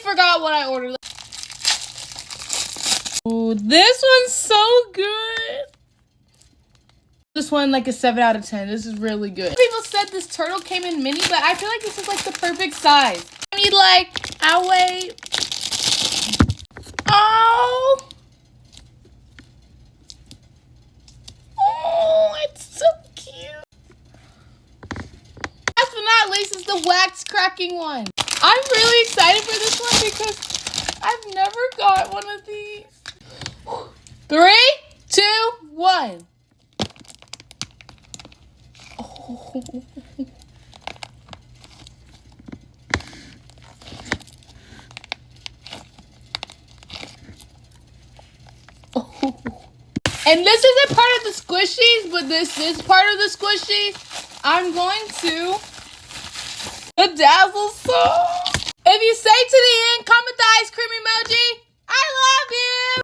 forgot what I ordered. Ooh, this one's so good. This one like a 7 out of 10. This is really good. People said this turtle came in mini, but I feel like this is like the perfect size. I mean, like, I'll wait. Oh. Oh, it's so cute. Last but not least is the wax cracking one. I'm really excited for this one because I've never got one of these. 3, 2, 1. Oh. Oh. And this isn't part of the squishies, but this is part of the squishies. I'm going to bedazzle some. If you stay to the end, comment the